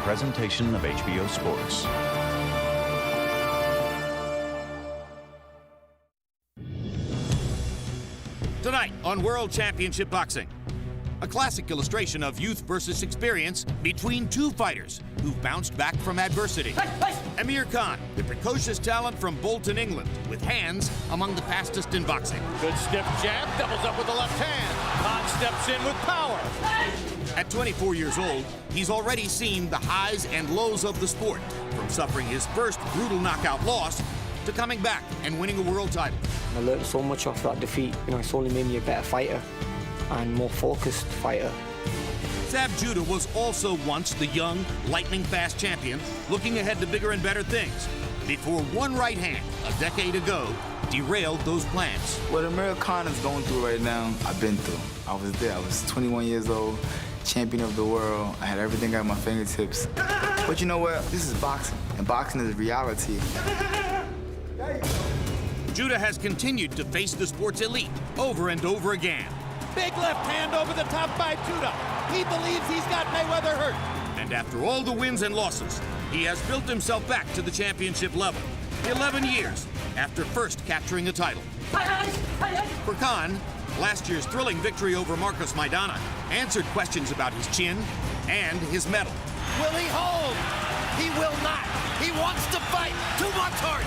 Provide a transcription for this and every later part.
presentation of HBO Sports. Tonight on World Championship Boxing, a classic illustration of youth versus experience between two fighters who've bounced back from adversity. Amir Khan, the precocious talent from Bolton, England, with hands among the fastest in boxing. Good stiff jab, doubles up with the left hand. Khan steps in with power. At 24 years old, he's already seen the highs and lows of the sport, from suffering his first brutal knockout loss to coming back and winning a world title. I learned so much off that defeat. It's only made me a better fighter and more focused fighter. Zab Judah was also once the young, lightning-fast champion, looking ahead to bigger and better things, before one right hand, a decade ago, derailed those plans. What Amir Khan is going through right now, I've been through. I was there. I was 21 years old, champion of the world. I had everything at my fingertips. But you know what? This is boxing, and boxing is reality. Judah has continued to face the sport's elite over and over again. Big left hand over the top by Judah. He believes he's got Mayweather hurt. And after all the wins and losses, he has built himself back to the championship level. 11 years after first capturing a title. For Khan, last year's thrilling victory over Marcos Maidana answered questions about his chin and his medal. Will he hold? He will not. He wants to fight too much harder.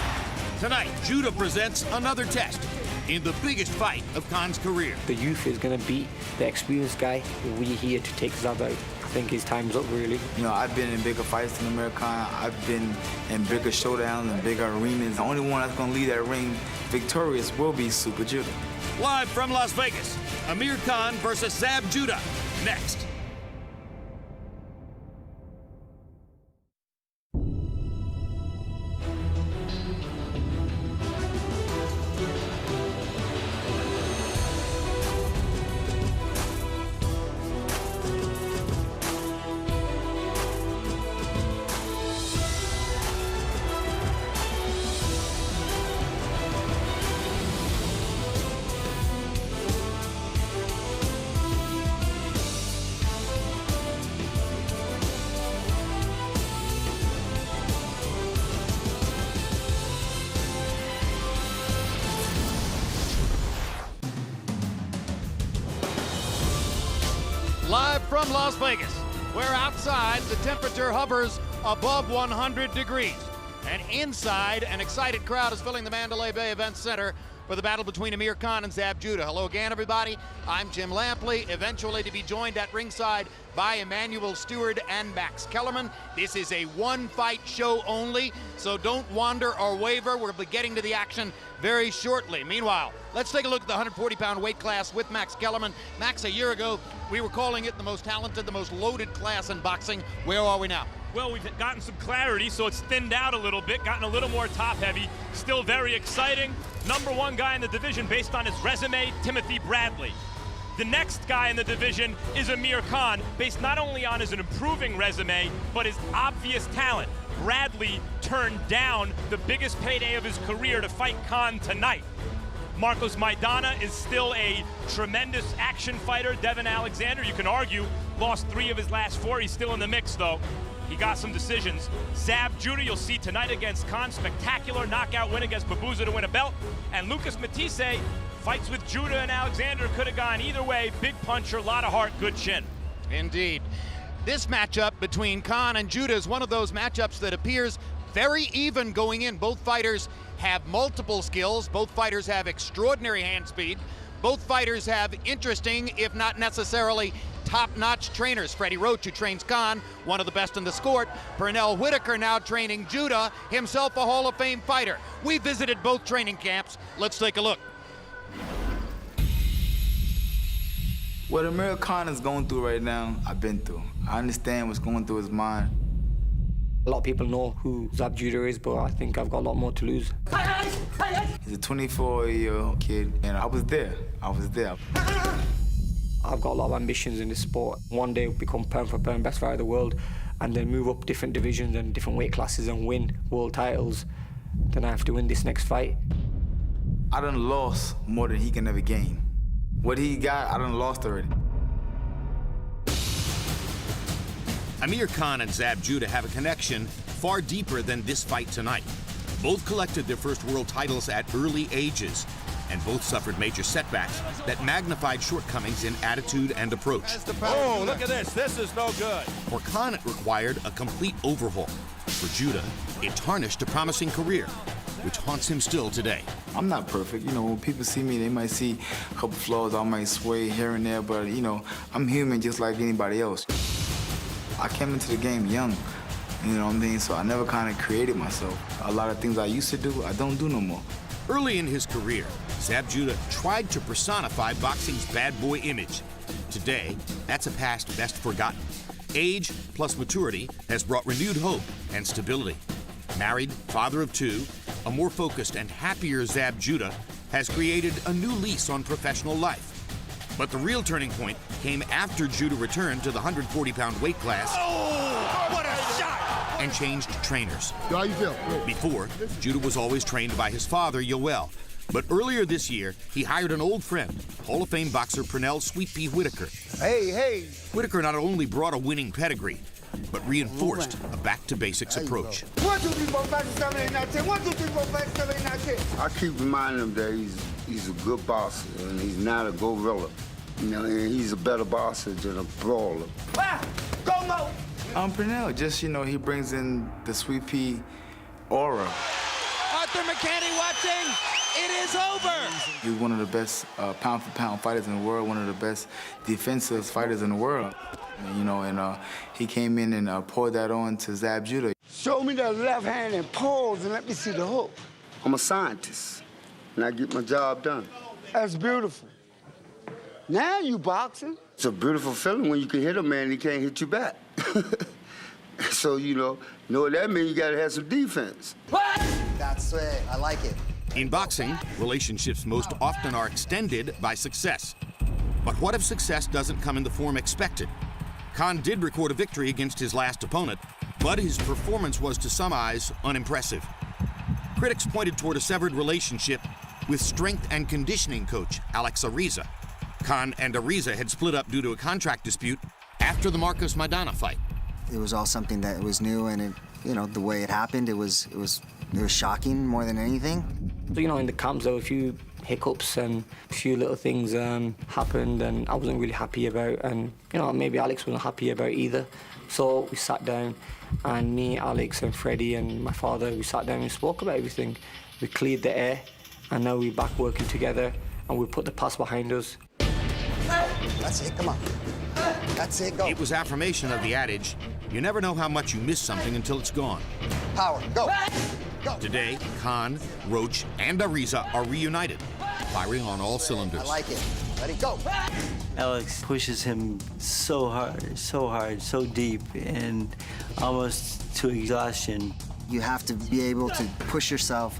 Tonight, Judah presents another test in the biggest fight of Khan's career. The youth is going to beat the experienced guy. We're here to take Zab out. I think his time's up, really. I've been in bigger fights than Amir Khan. I've been in bigger showdowns and bigger arenas. The only one that's going to leave that ring victorious will be Super Judah. Live from Las Vegas, Amir Khan versus Zab Judah. Next. Live from Las Vegas, where outside the temperature hovers above 100 degrees. And inside, an excited crowd is filling the Mandalay Bay Event Center for the battle between Amir Khan and Zab Judah. Hello again, everybody. I'm Jim Lampley, eventually to be joined at ringside by Emmanuel Stewart and Max Kellerman. This is a one-fight show only, so don't wander or waver. We'll be getting to the action very shortly. Meanwhile, let's take a look at the 140-pound weight class with Max Kellerman. Max, a year ago, we were calling it the most talented, the most loaded class in boxing. Where are we now? Well, we've gotten some clarity, so it's thinned out a little bit, gotten a little more top-heavy. Still very exciting. Number one guy in the division based on his resume, Timothy Bradley. The next guy in the division is Amir Khan, based not only on his improving resume, but his obvious talent. Bradley turned down the biggest payday of his career to fight Khan tonight. Marcos Maidana is still a tremendous action fighter. Devin Alexander, you can argue, lost 3 of his last 4. He's still in the mix, though. He got some decisions. Zab Judah, you'll see tonight against Khan. Spectacular knockout win against Babuza to win a belt. And Lucas Matisse fights with Judah and Alexander. Could have gone either way. Big puncher, a lot of heart, good chin. Indeed. This matchup between Khan and Judah is one of those matchups that appears very even going in. Both fighters have multiple skills. Both fighters have extraordinary hand speed. Both fighters have interesting, if not necessarily top-notch trainers. Freddie Roach, who trains Khan, one of the best in the sport. Pernell Whitaker now training Judah, himself a Hall of Fame fighter. We visited both training camps. Let's take a look. What Amir Khan is going through right now, I've been through. I understand what's going through his mind. A lot of people know who Zab Judah is, but I think I've got a lot more to lose. He's a 24-year-old kid, and I was there. I've got a lot of ambitions in this sport. One day become pound for pound best fighter of the world, and then move up different divisions and different weight classes and win world titles. Then I have to win this next fight. I done lost more than he can ever gain. What he got, I done lost already. Amir Khan and Zab Judah have a connection far deeper than this fight tonight. Both collected their first world titles at early ages, and both suffered major setbacks that magnified shortcomings in attitude and approach. Oh, look at this. This is no good. For Khan, it required a complete overhaul. For Judah, it tarnished a promising career, which haunts him still today. I'm not perfect. You know, when people see me, they might see a couple flaws. I might sway here and there, but, you know, I'm human just like anybody else. I came into the game young, you know what I mean? So I never kind of created myself. A lot of things I used to do, I don't do no more. Early in his career, Zab Judah tried to personify boxing's bad boy image. Today, that's a past best forgotten. Age plus maturity has brought renewed hope and stability. Married, father of two, a more focused and happier Zab Judah has created a new lease on professional life. But the real turning point came after Judah returned to the 140-pound weight class. Oh, what a shot! And changed trainers. How you feel? Before, Judah was always trained by his father, Yoel. But earlier this year, he hired an old friend, Hall of Fame boxer Pernell Sweet Pea Whitaker. Hey. Whitaker not only brought a winning pedigree, but reinforced a back-to-basics approach. 1, 2, 3, 4, 5, 6, 7, 8, 9, 10. 1, 2, 3, 4, 5, 6, 7, 8, 9, 10. I keep reminding him that he's a good boxer and he's not a gorilla. You know, and he's a better boxer than a brawler. Go, Mo! Pernell, just, you know, he brings in the Sweet Pea aura. Arthur McCanny watching. It is over. He's one of the best pound-for-pound fighters in the world, one of the best defensive fighters in the world. You know, and he came in and poured that on to Zab Judah. Show me that left hand and pause and let me see the hook. I'm a scientist, and I get my job done. That's beautiful. Now you boxing. It's a beautiful feeling when you can hit a man and he can't hit you back. So, you know what that means? You got to have some defense. That's it. I like it. In boxing, relationships most often are extended by success. But what if success doesn't come in the form expected? Khan did record a victory against his last opponent, but his performance was to some eyes unimpressive. Critics pointed toward a severed relationship with strength and conditioning coach Alex Ariza. Khan and Ariza had split up due to a contract dispute after the Marcos Maidana fight. It was all something that was new, and it, you know, the way it happened, it was shocking more than anything. You know, in the camps there were a few hiccups and a few little things happened, and I wasn't really happy about, and you know, maybe Alex wasn't happy about either. So we sat down, and me, Alex, and Freddie, and my father, we sat down and spoke about everything. We cleared the air, and now we're back working together, and we put the past behind us. That's it. Come on. That's it. Go. It was affirmation of the adage, you never know how much you miss something until it's gone. Power. Go. Go. Today, Khan, Roach, and Ariza are reunited, firing on all cylinders. I like it. Ready, go. Alex pushes him so hard, so deep, and almost to exhaustion. You have to be able to push yourself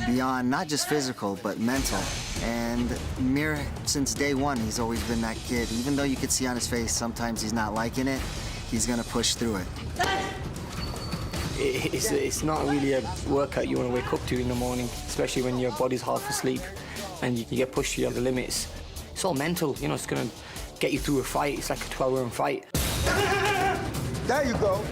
beyond not just physical, but mental. And Amir, since day one, he's always been that kid. Even though you could see on his face sometimes he's not liking it, he's gonna push through it. It's not really a workout you want to wake up to in the morning, especially when your body's half asleep and you get pushed to the limits. It's all mental, you know, it's going to get you through a fight. It's like a 12-round fight. There you go.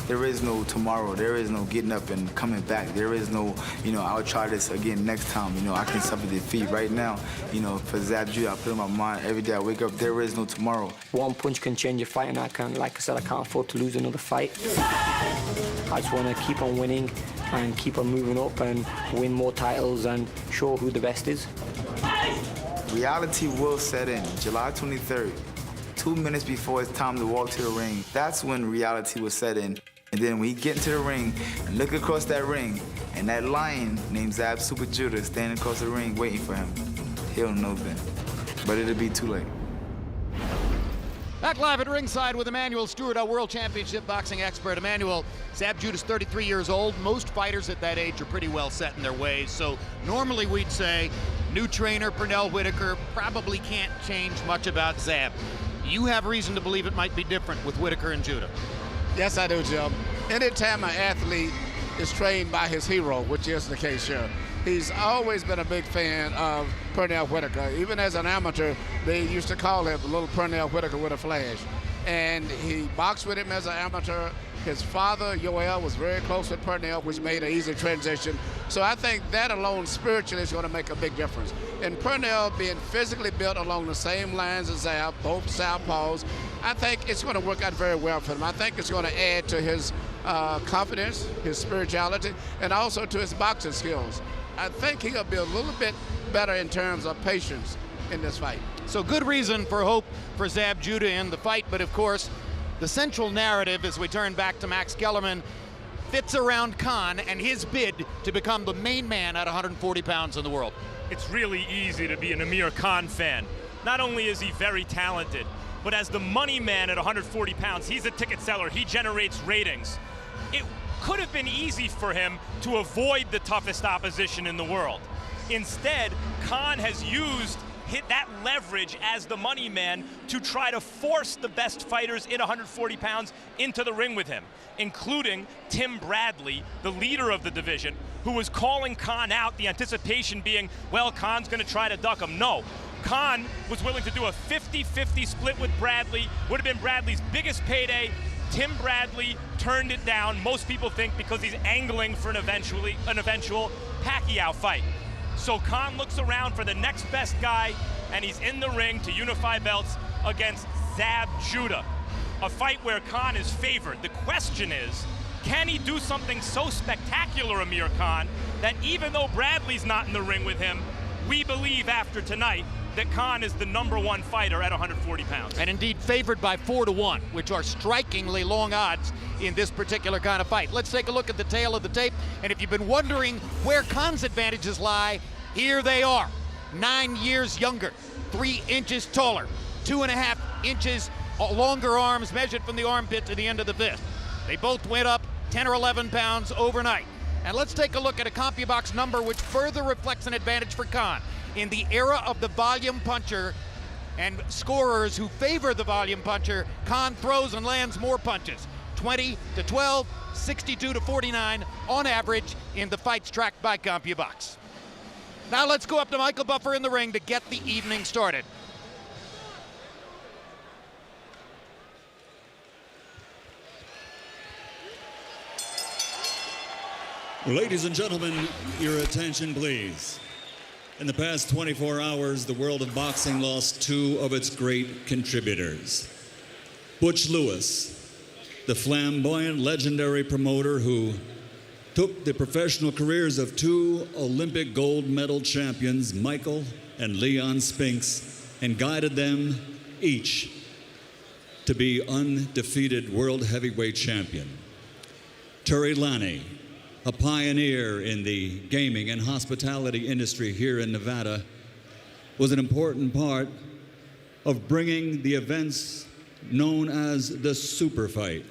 There is no tomorrow. There is no getting up and coming back. There is no, you know, I'll try this again next time. You know, I can suffer defeat right now. You know, for Zab Judah, I put in my mind every day I wake up, there is no tomorrow. One punch can change a fight, and like I said, I can't afford to lose another fight. I just want to keep on winning and keep on moving up and win more titles and show who the best is. Reality will set in July 23rd. 2 minutes before it's time to walk to the ring. That's when reality will set in. And then when he get into the ring and look across that ring, and that lion named Zab Super Judah standing across the ring waiting for him, he'll know then. But it'll be too late. Back live at ringside with Emmanuel Stewart, our World Championship boxing expert. Emmanuel, Zab Judah's 33 years old. Most fighters at that age are pretty well set in their ways. So normally we'd say new trainer Pernell Whitaker probably can't change much about Zab. You have reason to believe it might be different with Whitaker and Judah. Yes, I do, Jim. Anytime an athlete is trained by his hero, which is the case here, he's always been a big fan of Pernell Whitaker. Even as an amateur, they used to call him the little Pernell Whitaker with a flash. and he boxed with him as an amateur. His father, Yoel, was very close with Purnell, which made an easy transition. So I think that alone spiritually is going to make a big difference. And Purnell being physically built along the same lines as Zab, both southpaws, I think it's going to work out very well for him. I think it's going to add to his confidence, his spirituality, and also to his boxing skills. I think he'll be a little bit better in terms of patience in this fight. So good reason for hope for Zab Judah in the fight, but of course, the central narrative as we turn back to Max Kellerman fits around Khan and his bid to become the main man at 140 pounds in the world. It's really easy to be an Amir Khan fan. Not only is he very talented, but as the money man at 140 pounds, he's a ticket seller. He generates ratings. It could have been easy for him to avoid the toughest opposition in the world. Instead, Khan has used that leverage as the money man to try to force the best fighters in 140 pounds into the ring with him, including Tim Bradley, the leader of the division, who was calling Khan out, the anticipation being, well, Khan's going to try to duck him. No. Khan was willing to do a 50-50 split with Bradley, would have been Bradley's biggest payday. Tim Bradley turned it down, most people think because he's angling for an eventual Pacquiao fight. So Khan looks around for the next best guy, and he's in the ring to unify belts against Zab Judah. A fight where Khan is favored. The question is, can he do something so spectacular, Amir Khan, that even though Bradley's not in the ring with him, we believe after tonight that Khan is the #1 fighter at 140 pounds. And indeed favored by 4-1, which are strikingly long odds in this particular kind of fight. Let's take a look at the tail of the tape, and if you've been wondering where Khan's advantages lie, here they are. 9 years younger, 3 inches taller, 2.5 inches longer arms measured from the armpit to the end of the fist. They both went up 10 or 11 pounds overnight. And let's take a look at a CompuBox number which further reflects an advantage for Khan. In the era of the volume puncher and scorers who favor the volume puncher, Khan throws and lands more punches. 20-12, 62-49 on average in the fights tracked by CompuBox. Now let's go up to Michael Buffer in the ring to get the evening started. Ladies and gentlemen, your attention please. In the past 24 hours, the world of boxing lost 2 of its great contributors. Butch Lewis, the flamboyant, legendary promoter who took the professional careers of 2 Olympic gold medal champions, Michael and Leon Spinks, and guided them each to be undefeated world heavyweight champion. Terry Laney, a pioneer in the gaming and hospitality industry here in Nevada, was an important part of bringing the events known as the Super Fight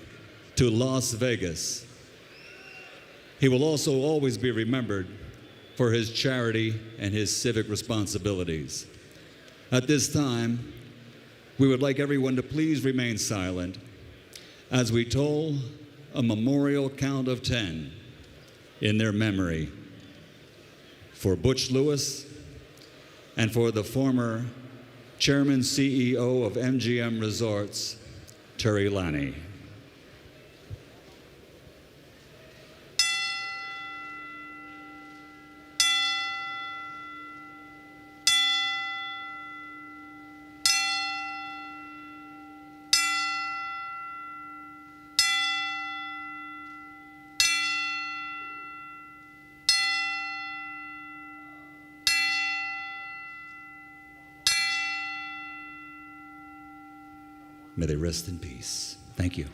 to Las Vegas. He will also always be remembered for his charity and his civic responsibilities. At this time, we would like everyone to please remain silent as we toll a memorial count of 10 in their memory for Butch Lewis and for the former Chairman CEO of MGM Resorts, Terry Laney. May they rest in peace. Thank you.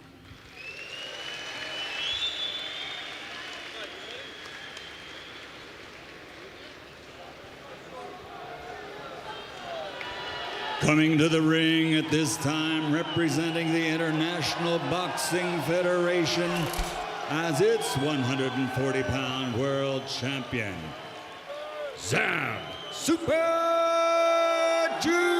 Coming to the ring at this time, representing the International Boxing Federation as its 140-pound world champion, Zab Super Judah.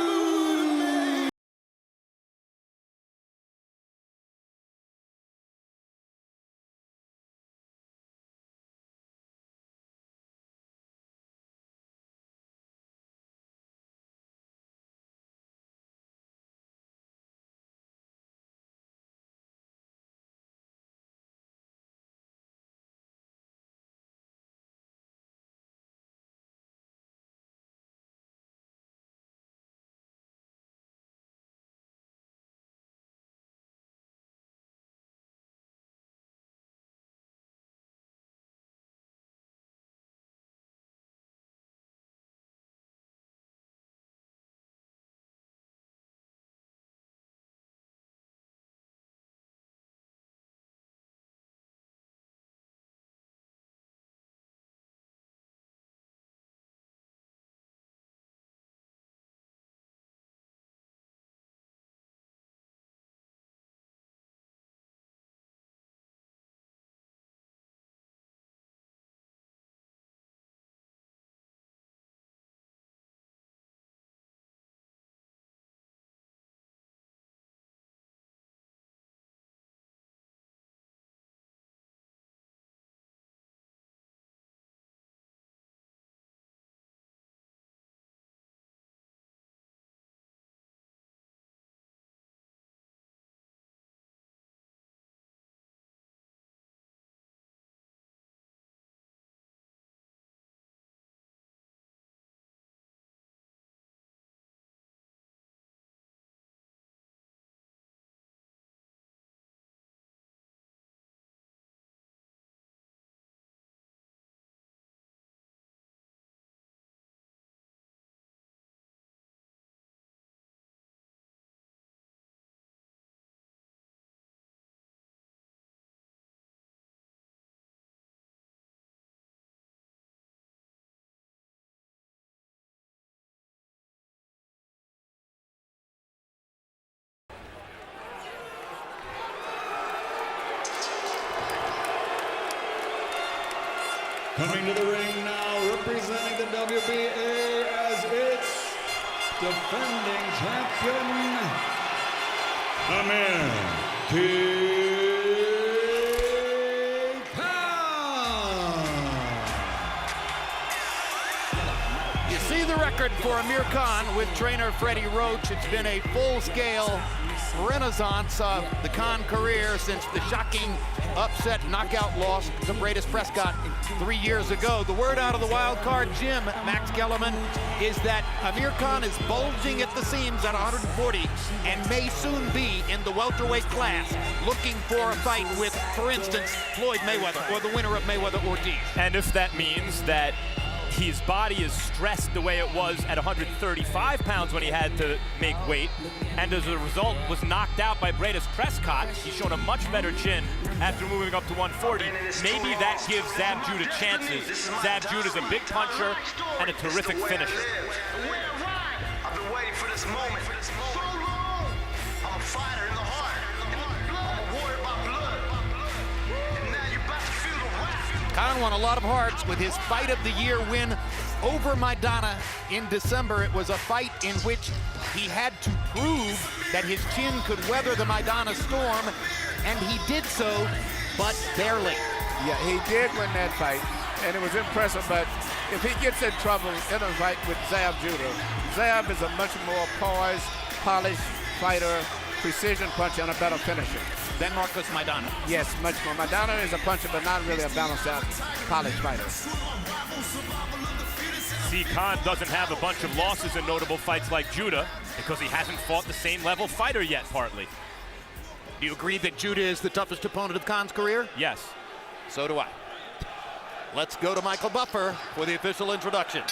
Coming to the ring now, representing the WBA as its defending champion, Amir You see the record for Amir Khan with trainer Freddie Roach. It's been a full-scale renaissance of the Khan career since the shocking upset knockout loss to Bradis Prescott 3 years ago. The word out of the wild card gym, Max Kellerman, is that Amir Khan is bulging at the seams at 140 and may soon be in the welterweight class, looking for a fight with, for instance, Floyd Mayweather or the winner of Mayweather-Ortiz. And if that means that his body is stressed the way it was at 135 pounds when he had to make weight, and as a result was knocked out by Bradis Prescott, he's shown a much better chin after moving up to 140. Maybe that gives Zab Judah chances. Zab Judah's a big puncher and a terrific finisher. I've been waiting for this moment so long. I'm a fighter in the heart. I'm a warrior by blood. And now you're about to feel the wrath. Khan won a lot of hearts with his Fight of the Year win over Maidana in December. It was a fight in which he had to prove that his chin could weather the Maidana storm, and he did so, but barely. Yeah, he did win that fight, and it was impressive, but if he gets in trouble in a fight with Zab Judah, Zab is a much more poised, polished fighter, precision puncher, and a better finisher. Then Marcos Maidana. Yes, much more. Maidana is a puncher, but not really a balanced out, polished fighter. See, Khan doesn't have a bunch of losses in notable fights like Judah because he hasn't fought the same level fighter yet, partly. Do you agree that Judah is the toughest opponent of Khan's career? Yes. So do I. Let's go to Michael Buffer for the official introductions.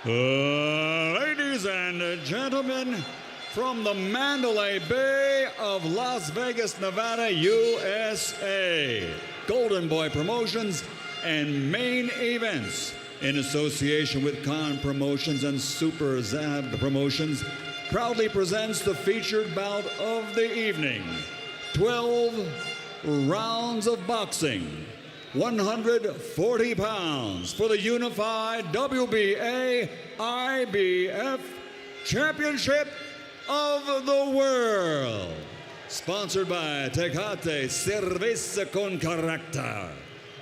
Ladies and gentlemen, from the Mandalay Bay of Las Vegas, Nevada, USA, Golden Boy Promotions and Main Events, in association with Khan Promotions and Super Zab Promotions, proudly presents the featured bout of the evening. 12 rounds of boxing, 140 pounds for the unified WBA IBF Championship of the World. Sponsored by Tecate Cerveza con Carácter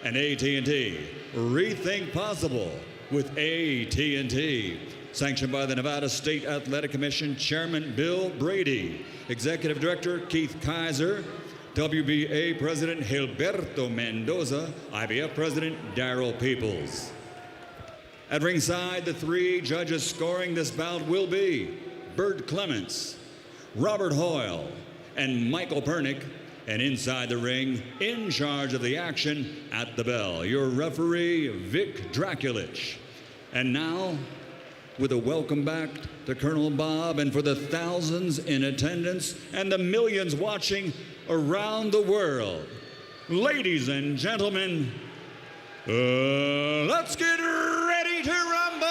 and AT&T. Rethink Possible with AT&T. Sanctioned by the Nevada State Athletic Commission Chairman Bill Brady. Executive Director Keith Kaiser. WBA President Gilberto Mendoza. IBF President Darryl Peoples. At ringside, the three judges scoring this bout will be Bert Clements, Robert Hoyle, and Michael Pernick. And inside the ring, in charge of the action at the bell, your referee, Vic Draculich. And now, with a welcome back to Colonel Bob, and for the thousands in attendance and the millions watching around the world, ladies and gentlemen, let's get ready to rumble!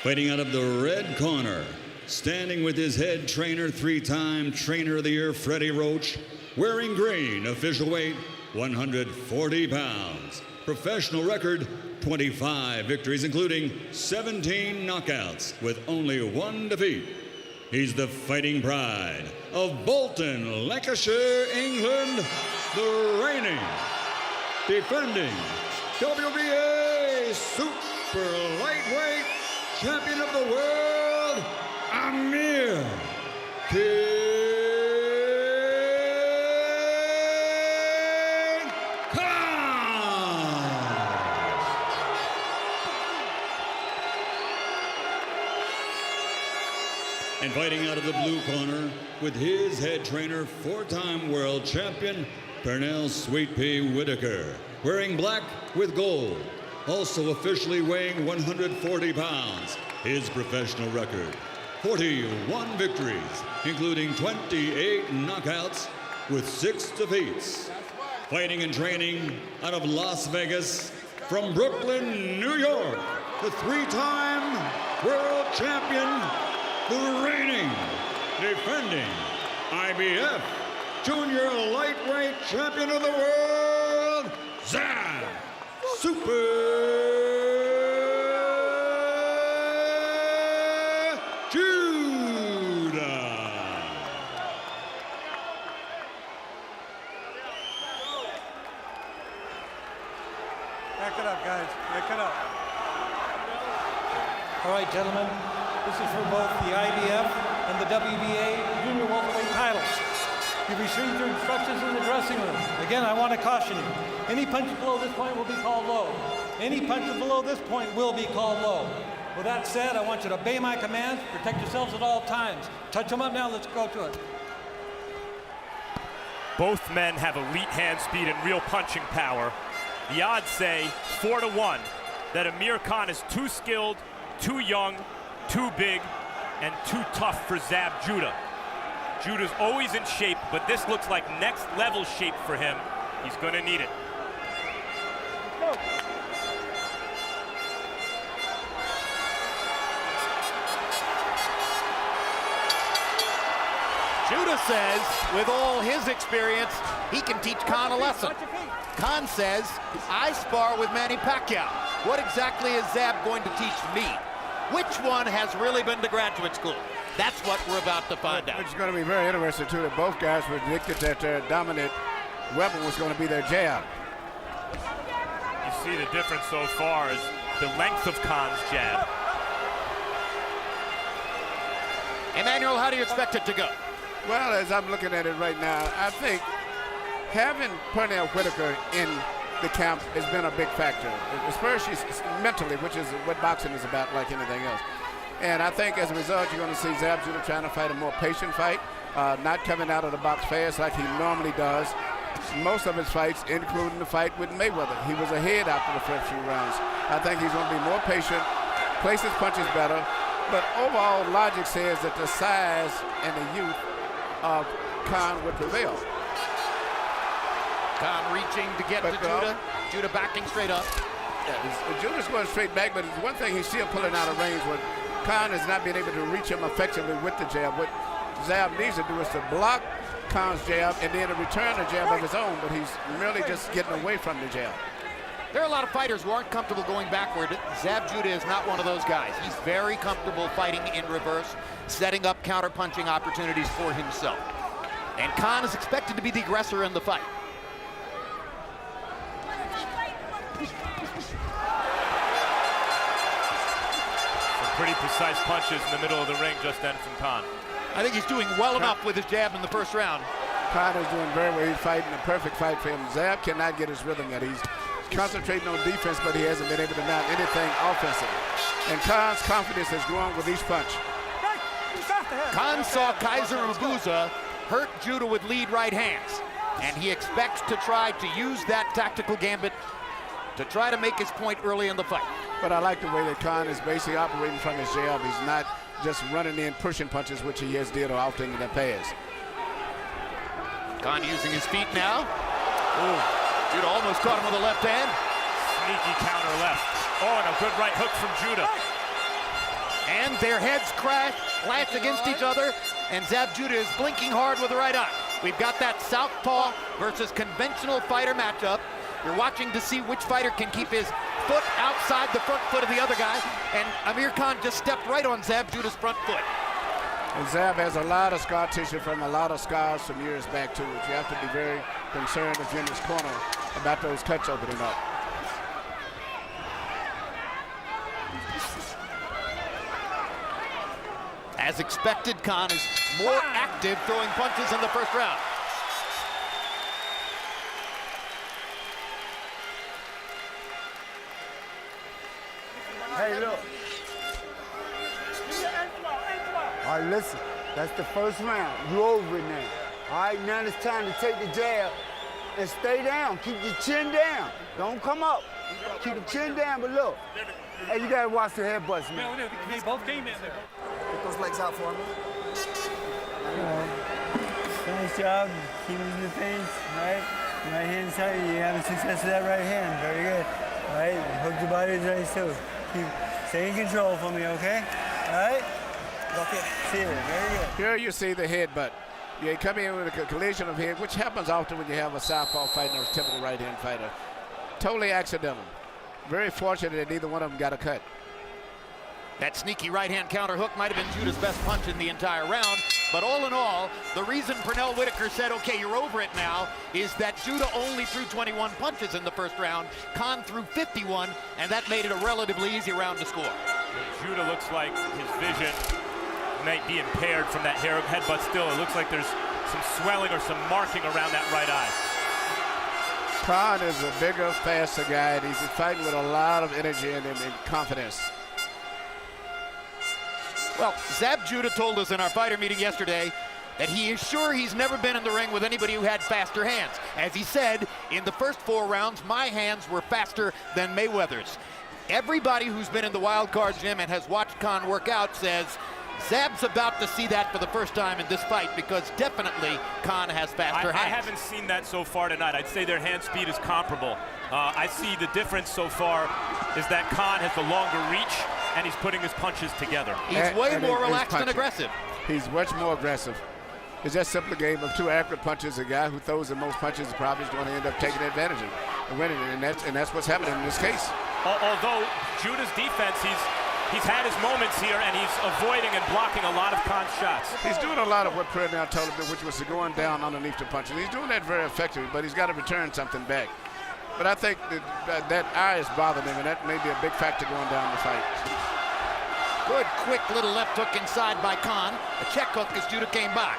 Fighting out of the red corner, standing with his head trainer, three-time Trainer of the Year, Freddie Roach, wearing green, official weight, 140 pounds. Professional record, 25 victories, including 17 knockouts, with only one defeat. He's the fighting pride of Bolton, Lancashire, England, the reigning, defending WBA Super Lightweight Champion of the World, Amir Khan. And fighting out of the blue corner with his head trainer, four-time world champion, Pernell Sweet Pea Whitaker, wearing black with gold. Also officially weighing 140 pounds. His professional record, 41 victories, including 28 knockouts with 6 defeats. Fighting and training out of Las Vegas, from Brooklyn, New York, the three-time world champion, the reigning, defending IBF Junior Lightweight Champion of the World, Zab Super Judah. Back it up, guys. Back it up. All right, gentlemen. This is for both the IBF and the WBA junior welterweight titles. You've received your instructions in the dressing room. Again, I want to caution you. Any punch below this point will be called low. Any punch below this point will be called low. With that said, I want you to obey my commands. Protect yourselves at all times. Touch them up now. Let's go to it. Both men have elite hand speed and real punching power. The odds say 4-1 that Amir Khan is too skilled, too young, too big, and too tough for Zab Judah. Judah's always in shape, but this looks like next level shape for him. He's gonna need it. Judah says, with all his experience, he can teach Khan a lesson. Khan says, I spar with Manny Pacquiao. What exactly is Zab going to teach me? Which one has really been to graduate school? That's what we're about to find out. It's going to be very interesting, too, that both guys predicted that their dominant weapon was going to be their jab. You see the difference so far is the length of Khan's jab. Emmanuel, how do you expect it to go? Well, as I'm looking at it right now, I think having Pernell Whitaker in the camp has been a big factor, especially mentally, which is what boxing is about like anything else. And I think as a result, you're going to see Zab Judah trying to fight a more patient fight, not coming out of the box fast like he normally does. Most of his fights, including the fight with Mayweather, he was ahead after the first few rounds. I think he's going to be more patient, place his punches better, but overall logic says that the size and the youth of Khan would prevail. Khan reaching to get to Judah. Judah backing straight up. Yeah, Judah's going straight back, but one thing he's still pulling out of range. What Khan has not been able to reach him effectively with the jab. What Zab needs to do is to block Khan's jab and then to return the jab of his own, but he's merely just getting away from the jab. There are a lot of fighters who aren't comfortable going backward. Zab Judah is not one of those guys. He's very comfortable fighting in reverse, setting up counter-punching opportunities for himself. And Khan is expected to be the aggressor in the fight. Some pretty precise punches in the middle of the ring just then from Khan. I think he's doing well enough with his jab in the first round. Khan is doing very well. He's fighting a perfect fight for him. Zab cannot get his rhythm yet. He's concentrating on defense, but he hasn't been able to mount anything offensively. And Khan's confidence has grown with each punch. Khan saw Kaiser Mabuza hurt Judah with lead right hands, and he expects to try to use that tactical gambit to try to make his point early in the fight. But I like the way that Khan is basically operating from his jab. He's not just running in, pushing punches, which he has did often in the past. Khan using his feet now. Ooh. Judah almost caught him with a left hand. Sneaky counter left. Oh, and a good right hook from Judah. And their heads clash against each other, and Zab Judah is blinking hard with the right eye. We've got that southpaw versus conventional fighter matchup. You're watching to see which fighter can keep his foot outside the front foot of the other guy, and Amir Khan just stepped right on Zab Judah's front foot. And Zab has a lot of scar tissue from a lot of scars from years back, too, which you have to be very concerned if you're in this corner about those cuts opening up. As expected, Khan is more active throwing punches in the first round. Hey, look. All right, listen. That's the first round. You over it now. All right, now it's time to take the jab and stay down. Keep your chin down. Don't come up. Keep the chin down, but look. Hey, you gotta watch the headbutts, man. They both came in. Get those legs out for me. Nice job. Keep him in the pace, right? Right hand side, you have success with that right hand. Very good. All right, hook the body is right too. Stay in control for me, okay? All right? Okay. See you. Very good. Here you see the headbutt. You come in with a collision of head, which happens often when you have a southpaw fighter or a typical right-hand fighter. Totally accidental. Very fortunate that neither one of them got a cut. That sneaky right-hand counter hook might have been Judah's best punch in the entire round, but all in all, the reason Pernell Whitaker said, okay, you're over it now, is that Judah only threw 21 punches in the first round. Khan threw 51, and that made it a relatively easy round to score. Judah looks like his vision might be impaired from that headbutt still. It looks like there's some swelling or some marking around that right eye. Khan is a bigger, faster guy, and he's fighting with a lot of energy and confidence. Well, Zab Judah told us in our fighter meeting yesterday that he is sure he's never been in the ring with anybody who had faster hands. As he said, in the first 4 rounds, my hands were faster than Mayweather's. Everybody who's been in the wild card gym and has watched Khan work out says Zab's about to see that for the first time in this fight, because definitely Khan has faster hands. I haven't seen that so far tonight. I'd say their hand speed is comparable. I see the difference so far is that Khan has the longer reach, and he's putting his punches together. He's way more relaxed and aggressive. He's much more aggressive. It's just simply a game of 2 accurate punches. A guy who throws the most punches is probably going to end up taking advantage of it and winning it, and that's what's happening in this case. Although Judah's defense, he's had his moments here, and he's avoiding and blocking a lot of Khan's shots. He's doing a lot of what Pernell told him, which was going down underneath the punches. He's doing that very effectively, but he's got to return something back. But I think that eye is bothering him, and that may be a big factor going down the fight. Good, quick little left hook inside by Khan. A check hook as Judah came by.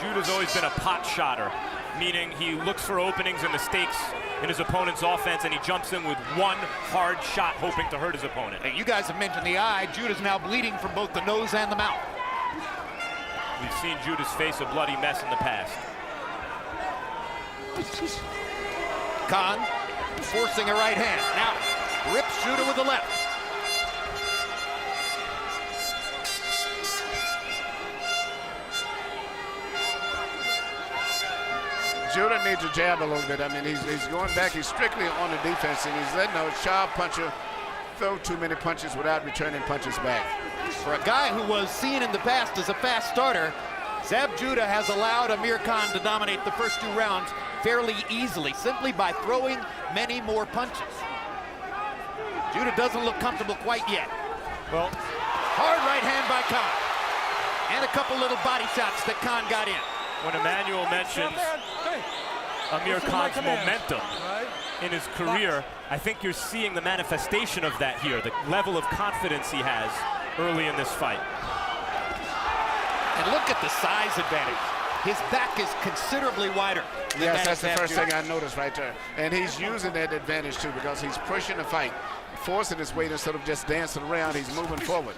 Judah's always been a pot shotter, meaning he looks for openings and mistakes in his opponent's offense, and he jumps in with one hard shot, hoping to hurt his opponent. Hey, you guys have mentioned the eye. Judah's now bleeding from both the nose and the mouth. We've seen Judah's face a bloody mess in the past. Khan forcing a right hand. Now rips Judah with the left. Judah needs to jab a little bit. I mean, he's going back. He's strictly on the defense, and he's letting a sharp puncher throw too many punches without returning punches back. For a guy who was seen in the past as a fast starter, Zab Judah has allowed Amir Khan to dominate the first 2 rounds fairly easily, simply by throwing many more punches. Judah doesn't look comfortable quite yet. Well, hard right hand by Khan. And a couple little body shots that Khan got in. When Emmanuel mentions Amir Khan's momentum in his career, I think you're seeing the manifestation of that here, the level of confidence he has early in this fight. And look at the size advantage. His back is considerably wider than yes, that's the first thing I noticed right there. And he's using that advantage too, because he's pushing the fight, forcing his weight instead of just dancing around. He's moving forward.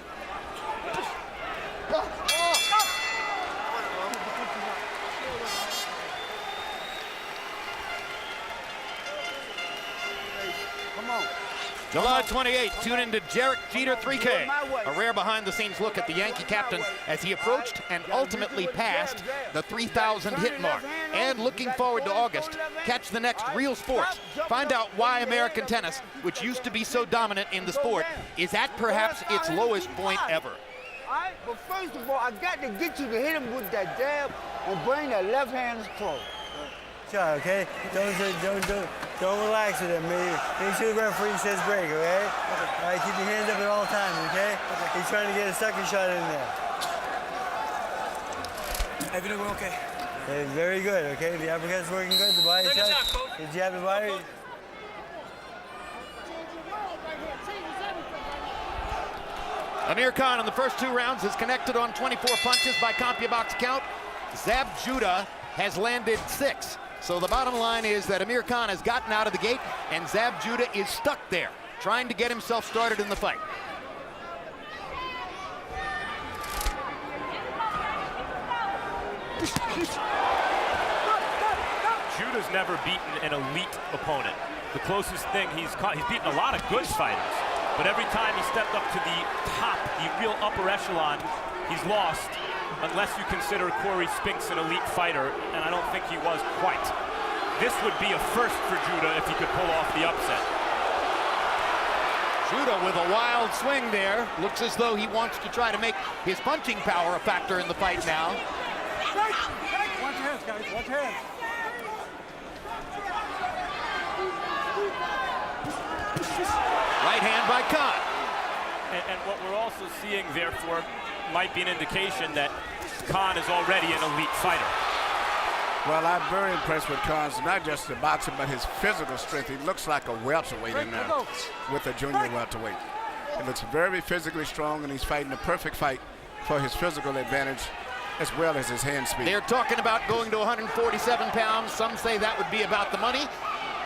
July 28th, tune into Jarek Jeter 3K, a rare behind-the-scenes look at the Yankee captain as he approached and ultimately passed the 3,000 hit mark. And looking forward to August, catch the next Real Sports. Find out why American tennis, which used to be so dominant in the sport, is at perhaps its lowest point ever. All right, but first of all, I got to get you to hit him with that jab and bring that left hand close. Okay? Don't relax with him. Make sure the referee says break, okay? All right, keep your hands up at all times, okay? He's trying to get a second shot in there. Everything okay? Okay, very good, okay? The uppercut's working good, the body shot. The jab, the body. Amir Khan in the first 2 rounds is connected on 24 punches by CompuBox count. Zab Judah has landed 6. So the bottom line is that Amir Khan has gotten out of the gate, and Zab Judah is stuck there, trying to get himself started in the fight. Judah's never beaten an elite opponent. The closest thing he's beaten a lot of good fighters, but every time he stepped up to the top, the real upper echelon, he's lost. Unless you consider Corey Spinks an elite fighter, and I don't think he was quite. This would be a first for Judah if he could pull off the upset. Judah with a wild swing there. Looks as though he wants to try to make his punching power a factor in the fight now. Watch your hands, guys. Watch your hands. Right hand by Khan. And what we're also seeing, therefore, might be an indication that Khan is already an elite fighter. Well, I'm very impressed with Khan's, not just the boxing, but his physical strength. He looks like a welterweight in there with a junior welterweight. He looks very physically strong, and he's fighting the perfect fight for his physical advantage as well as his hand speed. They're talking about going to 147 pounds. Some say that would be about the money,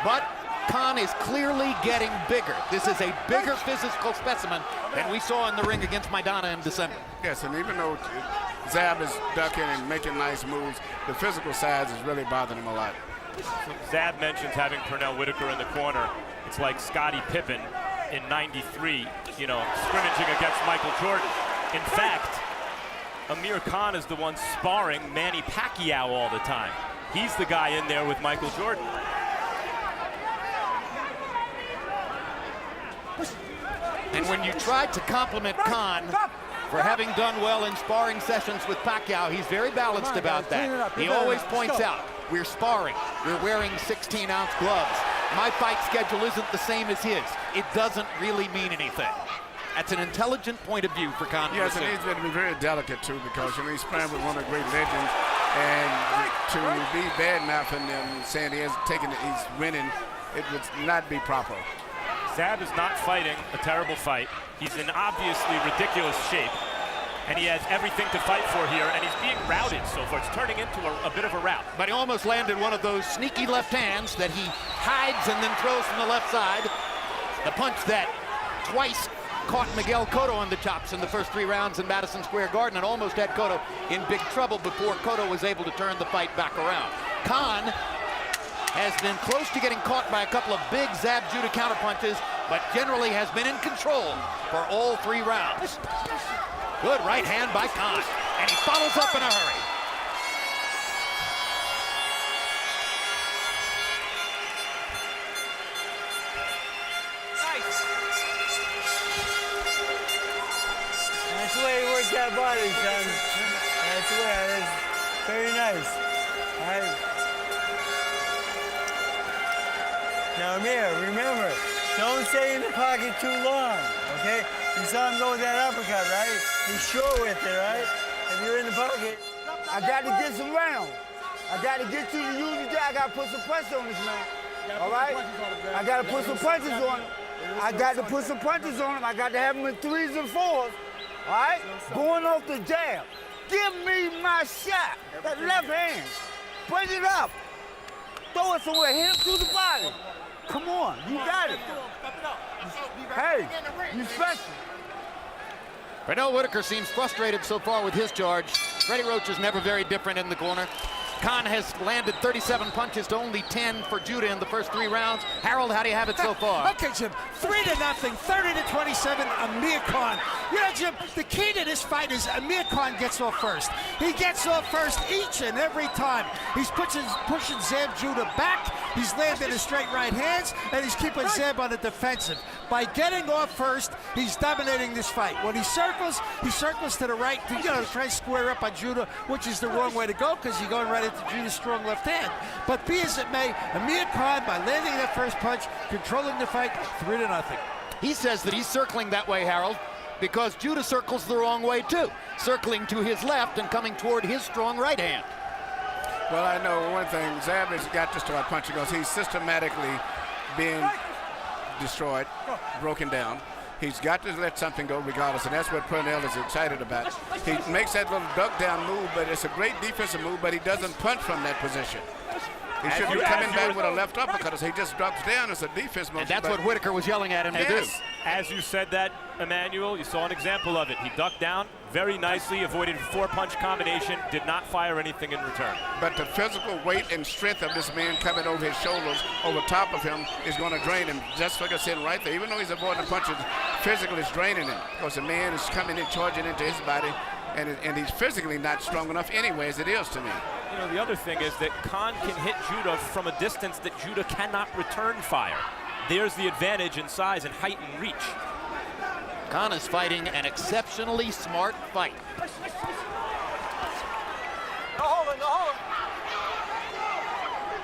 but Khan is clearly getting bigger. This is a bigger physical specimen than we saw in the ring against Maidana in December. Yes, and even though Zab is ducking and making nice moves, the physical size is really bothering him a lot. Zab mentions having Pernell Whitaker in the corner. It's like Scottie Pippen in '93, you know, scrimmaging against Michael Jordan. In fact, Amir Khan is the one sparring Manny Pacquiao all the time. He's the guy in there with Michael Jordan. And when you tried to compliment Khan for having done well in sparring sessions with Pacquiao, he's very balanced about that. He always points out, we're sparring, we're wearing 16-ounce gloves. My fight schedule isn't the same as his. It doesn't really mean anything. That's an intelligent point of view for Khan. Yes, and he's going to be very delicate, too, because he's sparring with one of the great legends, and to be bad-mouthing and saying he's winning, it would not be proper. Zab is not fighting a terrible fight. He's in obviously ridiculous shape, and he has everything to fight for here, and he's being routed so far. It's turning into a bit of a rout. But he almost landed one of those sneaky left hands that he hides and then throws from the left side. The punch that twice caught Miguel Cotto on the chops in the first 3 rounds in Madison Square Garden and almost had Cotto in big trouble before Cotto was able to turn the fight back around. Khan has been close to getting caught by a couple of big Zab Judah counterpunches, but generally has been in control for all 3 rounds. Good right hand by Khan, and he follows up in a hurry. That's the way you work that body, son. That's the way. That's very nice. All right. Now, Amir, remember, don't stay in the pocket too long, okay? You saw him go with that uppercut, right? He's sure with it, right? If you're in the pocket. I got to get some rounds. I got to get to the unit. I got to put some pressure on this man. All right? I got to put some punches on him. I got to put some punches on him. I got to have him in 3s and 4s. All right? Going off the jab. Give me my shot. That left hand. Bring it up. Throw it somewhere. Hit him through the body. Come on. You got it. Hey, you special. Pernell Whitaker seems frustrated so far with his charge. Freddie Roach is never very different in the corner. Khan has landed 37 punches to only 10 for Judah in the first 3 rounds. Harold, how do you have it so far? Okay, Jim, 3-0, 30-27, Amir Khan. You know, Jim, the key to this fight is Amir Khan gets off first. He gets off first each and every time. He's pushing Zab Judah back. He's landing his straight right hands, and he's keeping Zab on the defensive. By getting off first, he's dominating this fight. When he circles to the right to, try and square up on Judah, which is the wrong way to go because you're going right into Judah's strong left hand. But be as it may, Amir Khan, by landing that first punch, controlling the fight 3-0. He says that he's circling that way, Harold, because Judah circles the wrong way too, circling to his left and coming toward his strong right hand. Well, I know one thing, Zab has got to start punching because he's systematically being destroyed, broken down. He's got to let something go regardless, and that's what Pernell is excited about. He makes that little duck down move, but it's a great defensive move, but he doesn't punch from that position. He should be coming back with a left uppercut. He just drops down. It's a defense motion. And that's what Whitaker was yelling at him to do. As you said that, Emmanuel, you saw an example of it. He ducked down very nicely, avoided a 4-punch combination, did not fire anything in return. But the physical weight and strength of this man coming over his shoulders, over top of him, is going to drain him. Just like I said right there, even though he's avoiding the punches, physically it's draining him because the man is coming in, charging into his body, and he's physically not strong enough anyway, as it is to me. You know, the other thing is that Khan can hit Judah from a distance that Judah cannot return fire. There's the advantage in size and height and reach. Khan is fighting an exceptionally smart fight.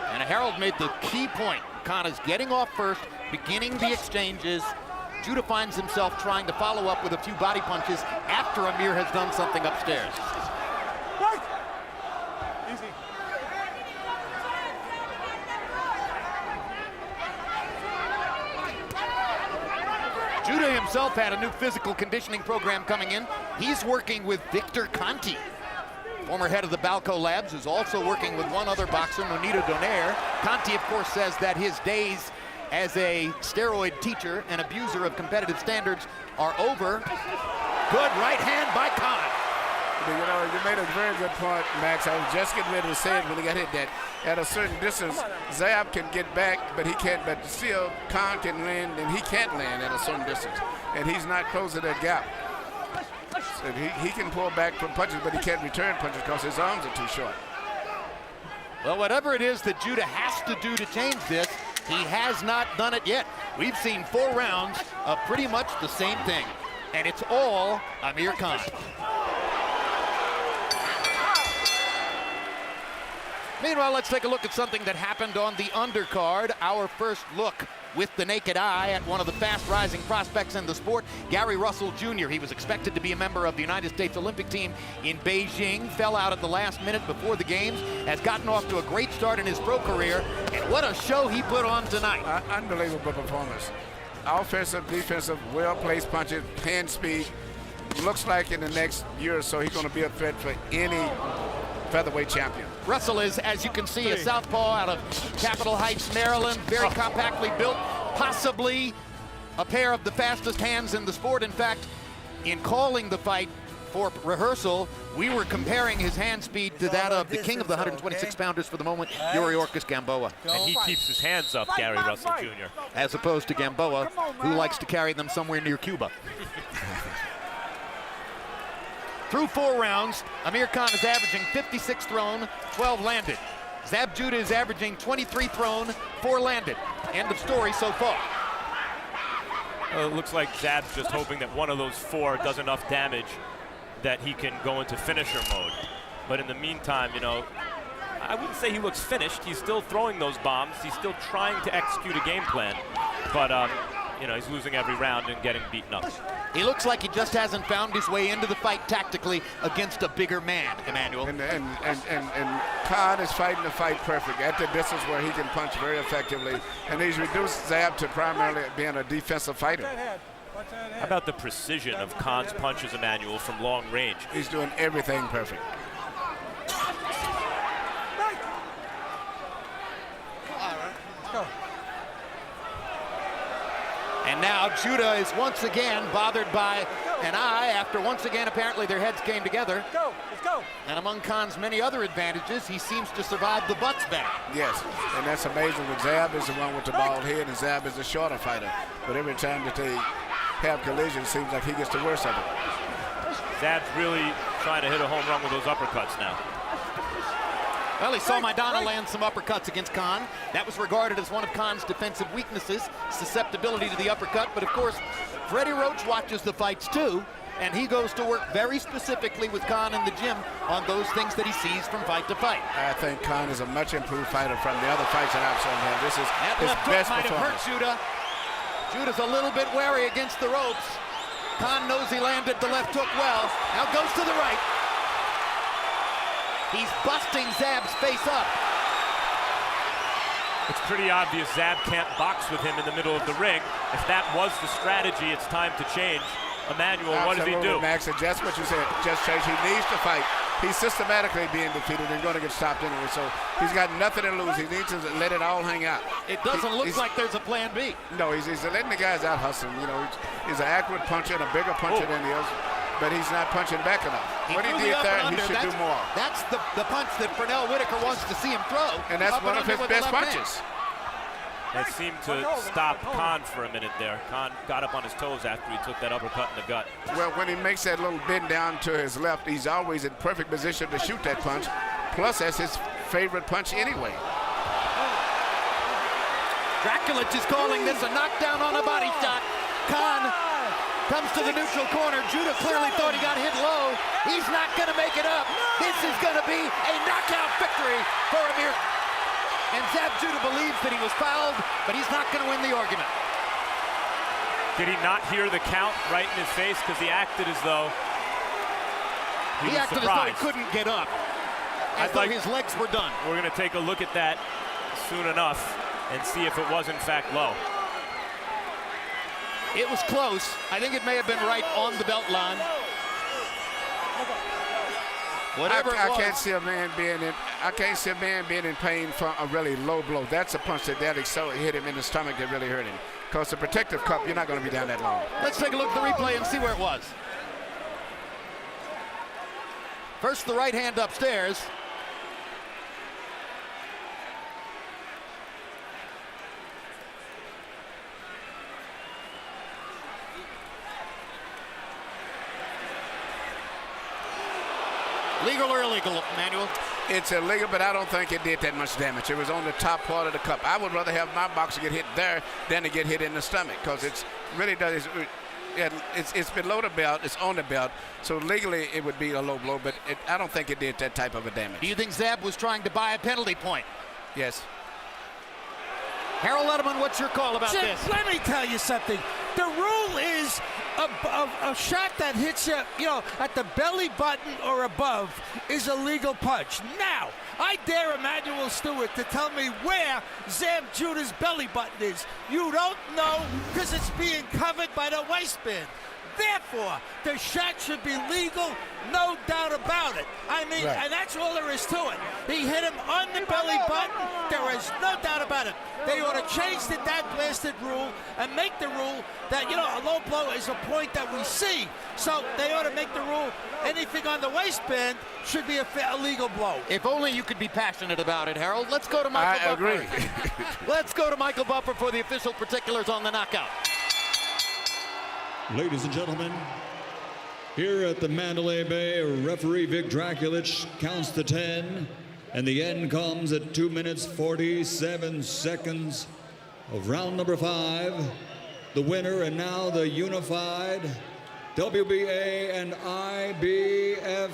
And Harold made the key point. Khan is getting off first, beginning the exchanges. Judah finds himself trying to follow up with a few body punches after Amir has done something upstairs. Judah himself had a new physical conditioning program coming in. He's working with Victor Conti, former head of the Balco Labs, who's also working with one other boxer, Nonito Donaire. Conti, of course, says that his days as a steroid teacher and abuser of competitive standards are over. Good right hand by Khan. You know, you made a very good point, Max. I was just getting ready to say it when he got hit, that at a certain distance, Zab can get back, but he can't. But still, Khan can land, and he can't land at a certain distance, and he's not closing that gap. So he can pull back from punches, but he can't return punches because his arms are too short. Well, whatever it is that Judah has to do to change this, he has not done it yet. We've seen 4 rounds of pretty much the same thing, and it's all Amir Khan. Meanwhile, let's take a look at something that happened on the undercard. Our first look with the naked eye at one of the fast-rising prospects in the sport, Gary Russell Jr. He was expected to be a member of the United States Olympic team in Beijing, fell out at the last minute before the games, has gotten off to a great start in his pro career, and what a show he put on tonight. Unbelievable performance. Offensive, defensive, well-placed punches, hand speed. Looks like in the next year or so he's going to be a threat for any featherweight champion. Russell is, as you can see, a southpaw out of Capitol Heights, Maryland, very compactly built, possibly a pair of the fastest hands in the sport. In fact, in calling the fight for rehearsal, we were comparing his hand speed to that of the king of the 126-pounders for the moment, Yuri Orcus Gamboa. And he keeps his hands up, Gary Russell Jr. As opposed to Gamboa, who likes to carry them somewhere near Cuba. Through 4 rounds, Amir Khan is averaging 56 thrown, 12 landed. Zab Judah is averaging 23 thrown, 4 landed. End of story so far. It looks like Zab's just hoping that one of those 4 does enough damage that he can go into finisher mode. But in the meantime, you know, I wouldn't say he looks finished. He's still throwing those bombs. He's still trying to execute a game plan. But, you know, he's losing every round and getting beaten up. He looks like he just hasn't found his way into the fight tactically against a bigger man, Emmanuel. And Khan is fighting the fight perfect at the distance where he can punch very effectively. And he's reduced Zab to primarily being a defensive fighter. How about the precision of Khan's punches, Emmanuel, from long range? He's doing everything perfect. And now Judah is once again bothered by an eye after once again apparently their heads came together. Let's go. And among Khan's many other advantages, he seems to survive the butts better. Yes, and that's amazing. When Zab is the one with the bald head and Zab is the shorter fighter. But every time that they have collision, it seems like he gets the worst of it. Zab's really trying to hit a home run with those uppercuts now. Well, he saw Maidana land some uppercuts against Khan. That was regarded as one of Khan's defensive weaknesses, susceptibility to the uppercut. But of course, Freddie Roach watches the fights too, and he goes to work very specifically with Khan in the gym on those things that he sees from fight to fight. I think Khan is a much improved fighter from the other fights that I've seen him. This is that his left best hook might have hurt performance. Judah. Judah's a little bit wary against the ropes. Khan knows he landed the left hook well. Now goes to the right. He's busting Zab's face up. It's pretty obvious Zab can't box with him in the middle of the ring. If that was the strategy, it's time to change. Emmanuel, what does he do? Max, and just what you said, just change. He needs to fight. He's systematically being defeated and going to get stopped anyway, so he's got nothing to lose. He needs to let it all hang out. It doesn't look like there's a plan B. No, he's letting the guys out hustle. You know, he's an accurate puncher and a bigger puncher than he is, but he's not punching back enough. What he did there, he should do more. That's the punch that Pernell Whitaker wants to see him throw. And that's one of his best punches. It seemed to stop Khan for a minute there. Khan got up on his toes after he took that uppercut in the gut. Well, when he makes that little bend down to his left, he's always in perfect position to shoot that punch. Plus, that's his favorite punch anyway. Draculich is calling this a knockdown on a body shot. Khan Comes to the neutral corner. Judah clearly thought he got hit low. He's not going to make it up. This is going to be a knockout victory for Amir. And Zab Judah believes that he was fouled, but he's not going to win the argument. Did he not hear the count right in his face? Because he acted as though he was acted surprised. as though he couldn't get up. As though his legs were done. We're going to take a look at that soon enough and see if it was in fact low. It was close. I think it may have been right on the belt line. Whatever I can't see a man being in. I can't see a man being in pain from a really low blow. That's a punch that hit him in the stomach that really hurt him. Because the protective cup, you're not going to be down that long. Let's take a look at the replay and see where it was. First, the right hand upstairs. Legal or illegal, Manuel? It's illegal, but I don't think it did that much damage. It was on the top part of the cup. I would rather have my boxer get hit there than to get hit in the stomach, because it's really does. It's below the belt. It's on the belt. So legally, it would be a low blow, but I don't think it did that type of a damage. Do you think Zab was trying to buy a penalty point? Yes. Harold Letterman, what's your call about Jim, this? let me tell you something. The rule is a shot that hits you, at the belly button or above is a legal punch. Now, I dare Emmanuel Stewart to tell me where Zab Judah's belly button is. You don't know because it's being covered by the waistband. Therefore, the shot should be legal, no doubt about it. I mean, right. And that's all there is to it. He hit him on the belly button. There is no doubt about it. They ought to change that blasted rule and make the rule that, a low blow is a point that we see. So they ought to make the rule anything on the waistband should be a legal blow. If only you could be passionate about it, Harold. Let's go to Michael Buffer. I agree. Let's go to Michael Buffer for the official particulars on the knockout. Ladies and gentlemen, here at the Mandalay Bay, referee Vic Draculich counts to 10, and the end comes at 2 minutes 47 seconds of round number 5. The winner and now the unified WBA and IBF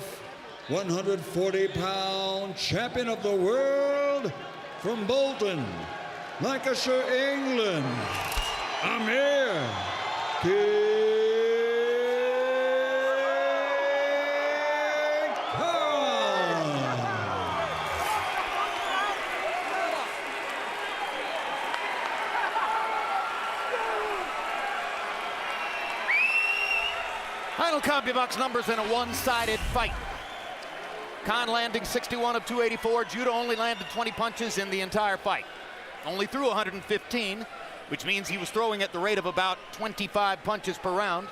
140-pound champion of the world from Bolton, Lancashire, England, Amir Final CompuBox numbers in a one-sided fight. Khan landing 61 of 284. Judah only landed 20 punches in the entire fight. Only threw 115, which means he was throwing at the rate of about 25 punches per round.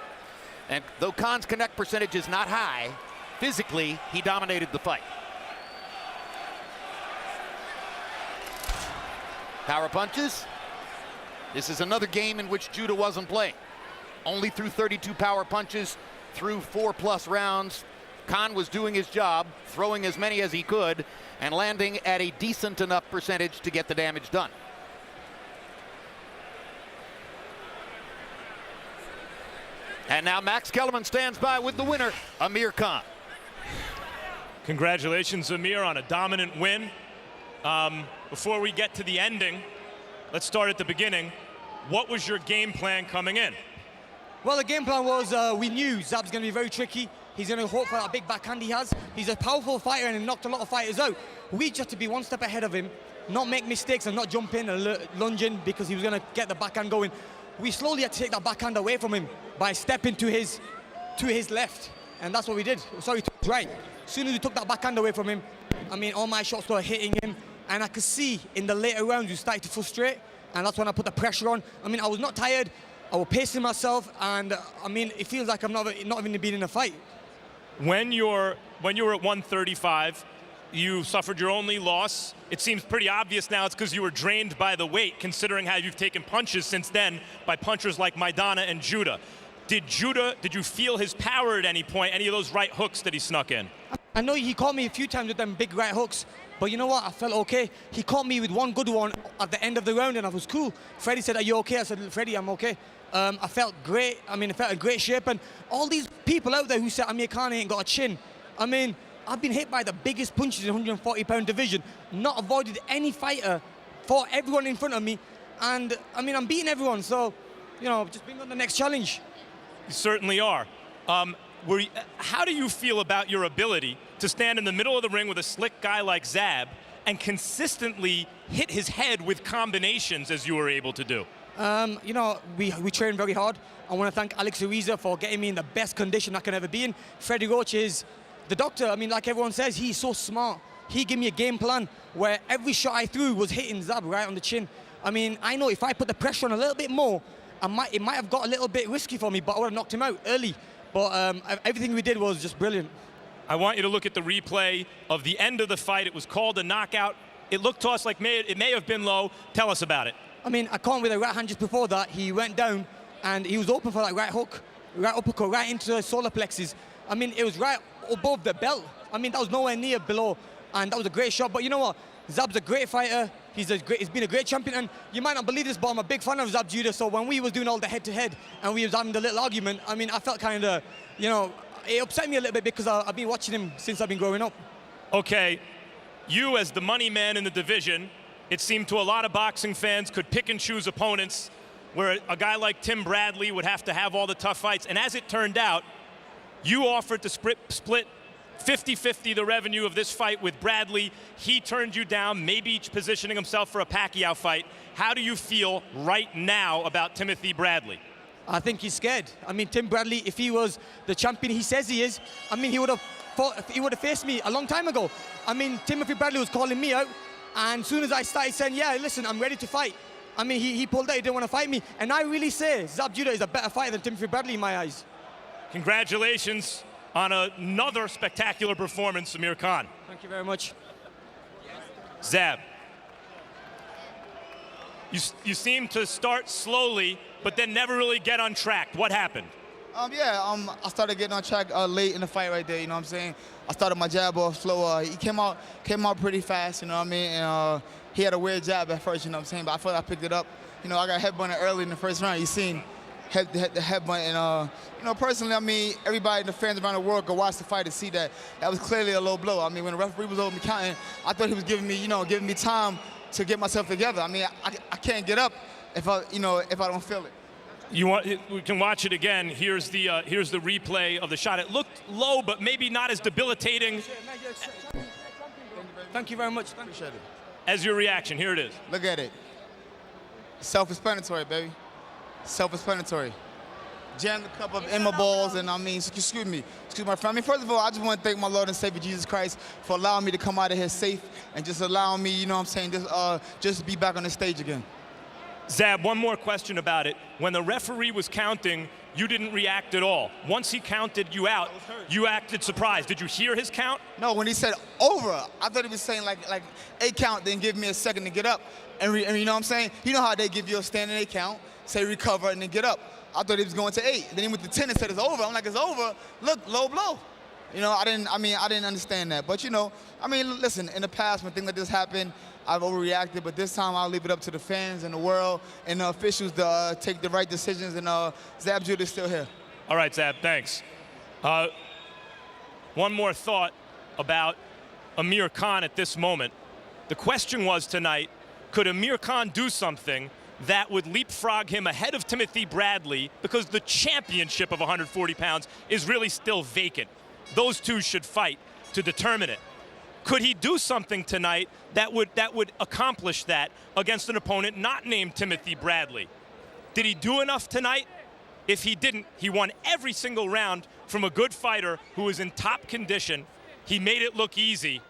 And though Khan's connect percentage is not high, physically, he dominated the fight. Power punches. This is another game in which Judah wasn't playing. Only threw 32 power punches through 4+ rounds. Khan was doing his job, throwing as many as he could, and landing at a decent enough percentage to get the damage done. And now Max Kellerman stands by with the winner, Amir Khan. Congratulations, Amir, on a dominant win. Before we get to the ending, let's start at the beginning. What was your game plan coming in? Well, the game plan was we knew Zab's going to be very tricky. He's going to hope for that big backhand he has. He's a powerful fighter and he knocked a lot of fighters out. We just had to be one step ahead of him, not make mistakes and not jump in and lunge in because he was going to get the backhand going. We slowly had to take that backhand away from him by stepping to his left. And that's what we did. Sorry, to his right. As soon as we took that backhand away from him, I mean, all my shots started hitting him. And I could see in the later rounds, we started to frustrate. And that's when I put the pressure on. I mean, I was not tired. I was pacing myself. And, I mean, it feels like I'm not even been in a fight. When you were at 135, you suffered your only loss. It seems pretty obvious now it's because you were drained by the weight, considering how you've taken punches since then by punchers like Maidana and Judah. Did you feel his power at any point, any of those right hooks that he snuck in? I know he caught me a few times with them big right hooks, But you know what? I felt okay. He caught me with one good one at the end of the round, and I was cool. Freddie said, "Are you okay?" I said, "Freddie, I'm okay." I felt great. I mean, I felt in great shape. And all these people out there who said Amir Khan ain't got a chin. I mean, I've been hit by the biggest punches in the 140-pound division, not avoided any fighter, fought everyone in front of me. And, I mean, I'm beating everyone. So, you know, just bring on the next challenge. You certainly are. How do you feel about your ability to stand in the middle of the ring with a slick guy like Zab and consistently hit his head with combinations as you were able to do? You know, we train very hard. I want to thank Alex Ariza for getting me in the best condition I can ever be in. Freddie Roach is the doctor. I mean, like everyone says, he's so smart. He gave me a game plan where every shot I threw was hitting Zab right on the chin. I mean, I know if I put the pressure on a little bit more, it might have got a little bit risky for me, but I would have knocked him out early. But everything we did was just brilliant. I want you to look at the replay of the end of the fight. It was called a knockout. It looked to us like it may have been low. Tell us about it. I mean, I caught him with a right hand just before that. He went down, and he was open for that right hook, right uppercut, right into the solar plexus. I mean, it was right above the belt. I mean, that was nowhere near below, and that was a great shot. But you know what? Zab's a great fighter. He's been a great champion, and you might not believe this, but I'm a big fan of Zab Judah. So when we was doing all the head-to-head and we was having the little argument, I mean, I felt kind of, you know, it upset me a little bit because I've been watching him since I've been growing up. Okay, you as the money man in the division, it seemed to a lot of boxing fans could pick and choose opponents where a guy like Tim Bradley would have to have all the tough fights. And as it turned out, you offered to split 50-50 the revenue of this fight with Bradley. He turned you down, maybe positioning himself for a Pacquiao fight. How do you feel right now about Timothy Bradley? I think he's scared. I mean, Tim Bradley, if he was the champion he says he is, I mean, he would have faced me a long time ago. I mean, Timothy Bradley was calling me out, and as soon as I started saying, yeah, listen, I'm ready to fight, I mean, he pulled out, he didn't want to fight me. And I really say Zab Judah is a better fighter than Timothy Bradley in my eyes. Congratulations on another spectacular performance, Amir Khan. Thank you very much. Zab, you seem to start slowly, but then never really get on track. What happened? I started getting on track late in the fight right there, you know what I'm saying? I started my jab off slow. He came out pretty fast, you know what I mean? And he had a weird jab at first, you know what I'm saying? But I felt I picked it up. You know, I got headbutted early in the first round. You seen the headbutt, and you know, personally, I mean, everybody, the fans around the world, go watch the fight and see that was clearly a low blow. I mean, when the referee was over me counting, I thought he was giving me time to get myself together. I mean, I can't get up if I don't feel it. We can watch it again. Here's the replay of the shot. It looked low, but maybe not as debilitating. Thank you very much. Appreciate it. As your reaction, here it is. Look at it. Self-explanatory, baby. Self-explanatory. Jammed a couple of Emma balls, and I mean, excuse me, my friend. I mean, first of all, I just want to thank my Lord and Savior Jesus Christ for allowing me to come out of here safe and just allowing me, you know what I'm saying, just be back on the stage again. Zab, one more question about it. When the referee was counting, you didn't react at all. Once he counted you out, you acted surprised. Did you hear his count? No, when he said over, I thought he was saying like a count, then give me a second to get up. And you know what I'm saying? You know how they give you a standing 8 count, say recover, and then get up. I thought he was going to 8. Then he went to 10 and said it's over. I'm like, it's over. Look, low blow. You know, I didn't understand that. But, you know, I mean, listen, in the past when things like this happened, I've overreacted, but this time I'll leave it up to the fans and the world and the officials to take the right decisions, and Zab Judah is still here. All right, Zab, thanks. One more thought about Amir Khan at this moment. The question was tonight, could Amir Khan do something that would leapfrog him ahead of Timothy Bradley, because the championship of 140 pounds is really still vacant. Those two should fight to determine it. Could he do something tonight that would accomplish that against an opponent not named Timothy Bradley? Did he do enough tonight? If he didn't, he won every single round from a good fighter who was in top condition. He made it look easy.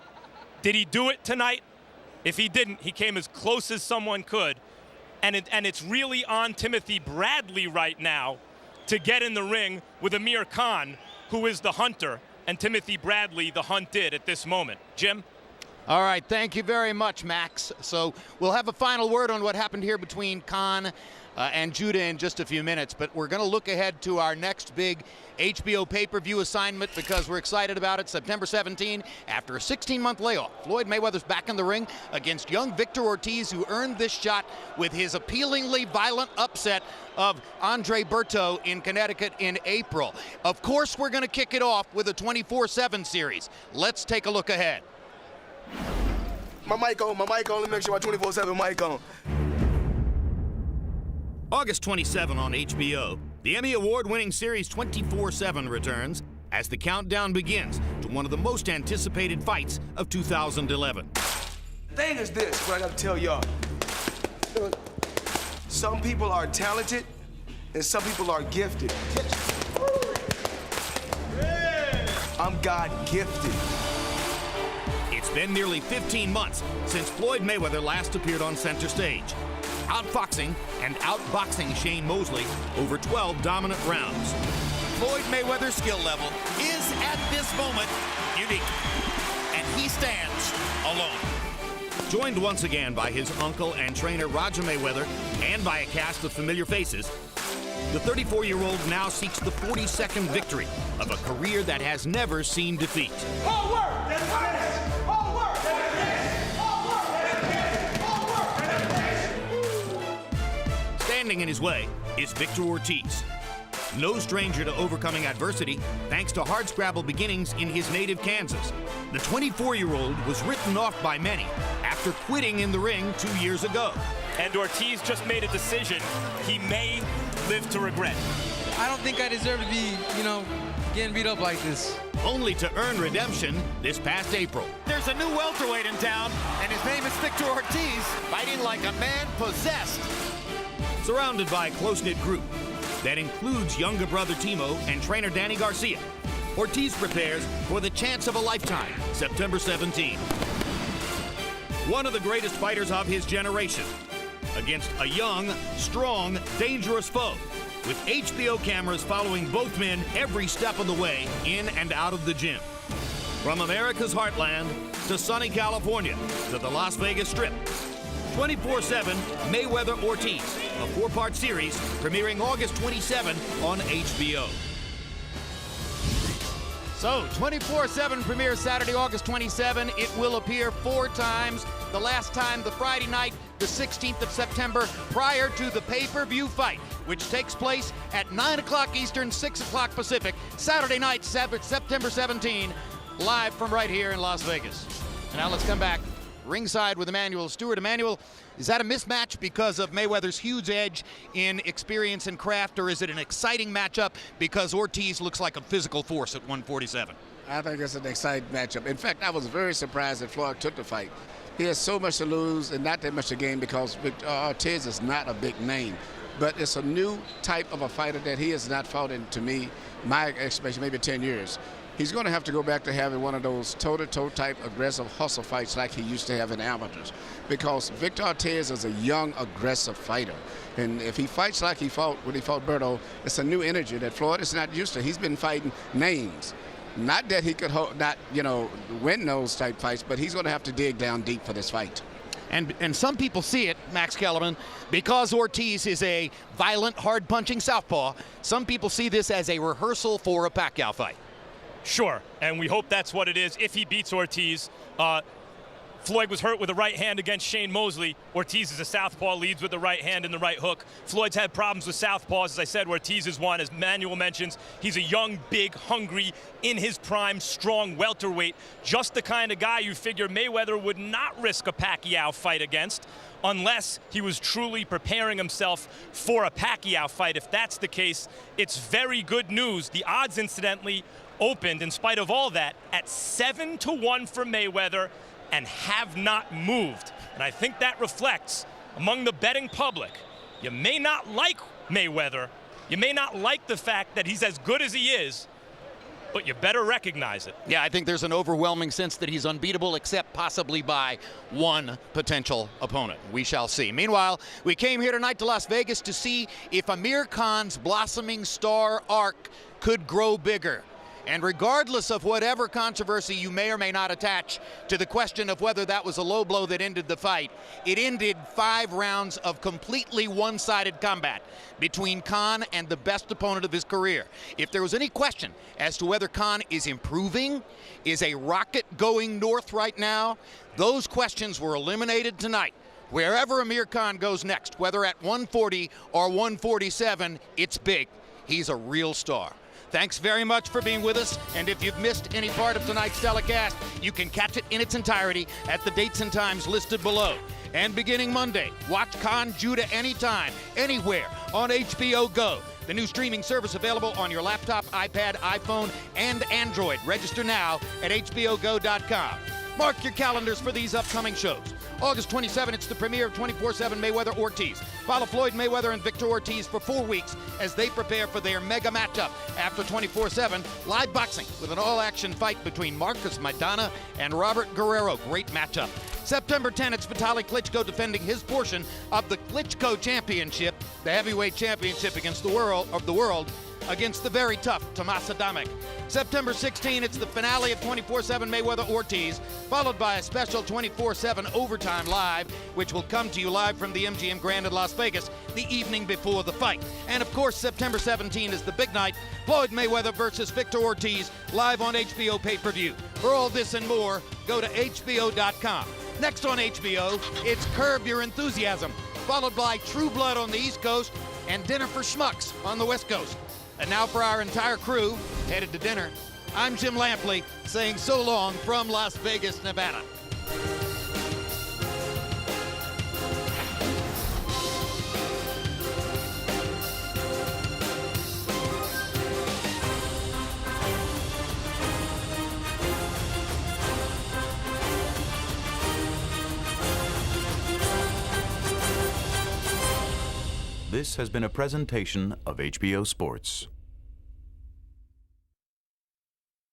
Did he do it tonight? If he didn't, he came as close as someone could. And it's really on Timothy Bradley right now to get in the ring with Amir Khan, who is the hunter, and Timothy Bradley, the hunted at this moment. Jim? All right, thank you very much, Max. So we'll have a final word on what happened here between Khan and Judah in just a few minutes. But we're going to look ahead to our next big HBO pay-per-view assignment because we're excited about it. September 17, after a 16-month layoff, Floyd Mayweather's back in the ring against young Victor Ortiz, who earned this shot with his appealingly violent upset of Andre Berto in Connecticut in April. Of course, we're going to kick it off with a 24/7 series. Let's take a look ahead. My mic on. Let me make sure my 24/7 mic on. August 27 on HBO, the Emmy Award-winning series 24/7 returns as the countdown begins to one of the most anticipated fights of 2011. Thing is this, what I gotta tell y'all. Some people are talented and some people are gifted. I'm God gifted. It's been nearly 15 months since Floyd Mayweather last appeared on center stage, outfoxing and outboxing Shane Mosley over 12 dominant rounds. Floyd Mayweather's skill level is at this moment unique, and he stands alone. Joined once again by his uncle and trainer Roger Mayweather and by a cast of familiar faces, the 34-year-old now seeks the 42nd victory of a career that has never seen defeat. Hard work, dedication. Hard work, dedication. Hard work, dedication. Standing in his way is Victor Ortiz. No stranger to overcoming adversity, thanks to hardscrabble beginnings in his native Kansas. The 24-year-old was written off by many after quitting in the ring 2 years ago. And Ortiz just made a decision he may live to regret. I don't think I deserve to be, getting beat up like this. Only to earn redemption this past April. There's a new welterweight in town, and his name is Victor Ortiz, fighting like a man possessed. Surrounded by a close-knit group that includes younger brother Timo and trainer Danny Garcia, Ortiz prepares for the chance of a lifetime, September 17. One of the greatest fighters of his generation, against a young, strong, dangerous foe, with HBO cameras following both men every step of the way in and out of the gym. From America's heartland to sunny California to the Las Vegas Strip, 24/7 Mayweather-Ortiz, a 4-part series premiering August 27 on HBO. So, 24/7 premieres Saturday, August 27. It will appear 4 times. The last time, the Friday night, the 16th of September, prior to the pay-per-view fight, which takes place at 9 o'clock Eastern, 6 o'clock Pacific, Saturday night, September 17, live from right here in Las Vegas. And now let's come back ringside with Emmanuel Stewart. Emmanuel, is that a mismatch because of Mayweather's huge edge in experience and craft, or is it an exciting matchup because Ortiz looks like a physical force at 147? I think it's an exciting matchup. In fact, I was very surprised that Floyd took the fight. He has so much to lose and not that much to gain because Ortiz is not a big name. But it's a new type of a fighter that he has not fought in, to me, my expectation, maybe 10 years. He's going to have to go back to having one of those toe-to-toe type aggressive hustle fights like he used to have in amateurs, because Victor Ortiz is a young, aggressive fighter. And if he fights like he fought when he fought Berto, it's a new energy that Floyd is not used to. He's been fighting names. Not that he could win those type fights, but he's going to have to dig down deep for this fight. And some people see it, Max Kellerman, because Ortiz is a violent, hard-punching southpaw, some people see this as a rehearsal for a Pacquiao fight. Sure, and we hope that's what it is if he beats Ortiz. Floyd was hurt with the right hand against Shane Mosley. Ortiz is a southpaw, leads with the right hand and the right hook. Floyd's had problems with southpaws. As I said, Ortiz is one. As Manuel mentions, he's a young, big, hungry, in his prime, strong welterweight. Just the kind of guy you figure Mayweather would not risk a Pacquiao fight against unless he was truly preparing himself for a Pacquiao fight. If that's the case, it's very good news. The odds, incidentally, opened, in spite of all that, at 7-1 for Mayweather, and have not moved. And I think that reflects among the betting public. You may not like Mayweather, you may not like the fact that he's as good as he is, but you better recognize it. Yeah, I think there's an overwhelming sense that he's unbeatable, except possibly by one potential opponent. We shall see. Meanwhile, we came here tonight to Las Vegas to see if Amir Khan's blossoming star arc could grow bigger. And regardless of whatever controversy you may or may not attach to the question of whether that was a low blow that ended the fight, it ended 5 rounds of completely one-sided combat between Khan and the best opponent of his career. If there was any question as to whether Khan is improving, is a rocket going north right now, those questions were eliminated tonight. Wherever Amir Khan goes next, whether at 140 or 147, it's big. He's a real star. Thanks very much for being with us, and if you've missed any part of tonight's telecast, you can catch it in its entirety at the dates and times listed below. And beginning Monday, watch Khan Judah anytime, anywhere on HBO Go, the new streaming service available on your laptop, iPad, iPhone, and Android. Register now at hbogo.com. Mark your calendars for these upcoming shows. August 27, it's the premiere of 24/7 Mayweather-Ortiz. Follow Floyd Mayweather and Victor Ortiz for 4 weeks as they prepare for their mega matchup. After 24/7, live boxing with an all-action fight between Marcus Maidana and Robert Guerrero. Great matchup. September 10, it's Vitaly Klitschko defending his portion of the Klitschko Championship, the heavyweight championship against the world against the very tough Tomas Adamek. September 16, it's the finale of 24/7 Mayweather-Ortiz, followed by a special 24/7 Overtime Live, which will come to you live from the MGM Grand in Las Vegas the evening before the fight. And of course, September 17 is the big night, Floyd Mayweather versus Victor Ortiz, live on HBO pay-per-view. For all this and more, go to hbo.com. Next on HBO, it's Curb Your Enthusiasm, followed by True Blood on the East Coast and Dinner for Schmucks on the West Coast. And now for our entire crew, headed to dinner, I'm Jim Lampley, saying so long from Las Vegas, Nevada. This has been a presentation of HBO Sports.